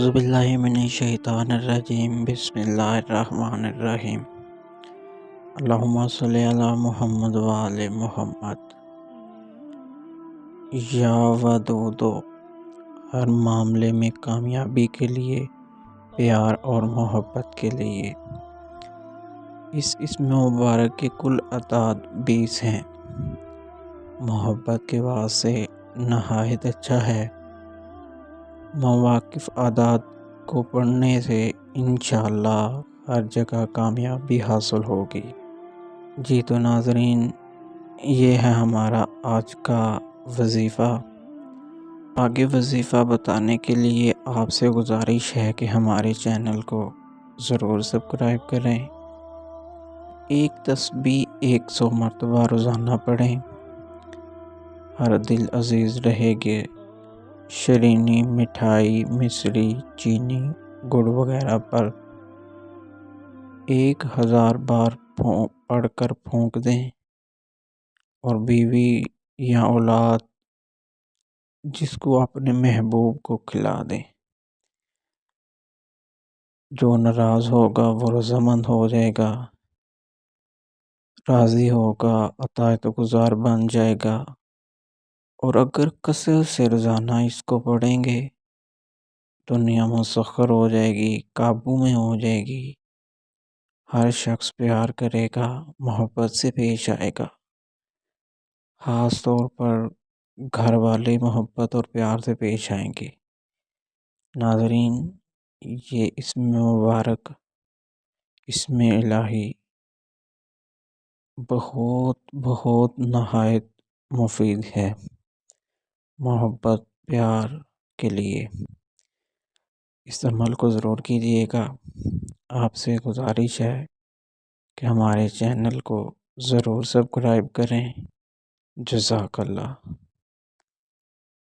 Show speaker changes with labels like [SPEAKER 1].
[SPEAKER 1] اعوذ باللہ من الشیطان الرجیم بسم اللہ الرحمن الرحیم اللہم صلی علی محمد وآل محمد۔ یا ودودو، ہر معاملے میں کامیابی کے لیے، پیار اور محبت کے لیے۔ اس اسم مبارک کے کل اعداد 20 ہیں۔ محبت کے واسطے نہایت اچھا ہے۔ مواقف اعداد کو پڑھنے سے انشاءاللہ ہر جگہ کامیابی حاصل ہوگی۔ جی تو ناظرین، یہ ہے ہمارا آج کا وظیفہ۔ آگے وظیفہ بتانے کے لیے آپ سے گزارش ہے کہ ہمارے چینل کو ضرور سبسکرائب کریں۔ ایک تسبیح 100 مرتبہ روزانہ پڑھیں، ہر دل عزیز رہے گے۔ شرینی، مٹھائی، مصری، چینی، گڑ وغیرہ پر 1000 بار پڑھ کر پھونک دیں اور بیوی یا اولاد جس کو اپنے محبوب کو کھلا دیں۔ جو ناراض ہوگا وہ رضامند ہو جائے گا، راضی ہوگا اطاعت گزار بن جائے گا۔ اور اگر کثرت سے روزانہ اس کو پڑھیں گے، دنیا مسخر ہو جائے گی، قابو میں ہو جائے گی۔ ہر شخص پیار کرے گا، محبت سے پیش آئے گا۔ خاص طور پر گھر والے محبت اور پیار سے پیش آئیں گے۔ ناظرین، یہ اسم مبارک، اسم الہی بہت نہایت مفید ہے محبت پیار کے لیے۔ اس عمل کو ضرور کیجیے گا۔ آپ سے گزارش ہے کہ ہمارے چینل کو ضرور سبسکرائب کریں۔ جزاک اللہ۔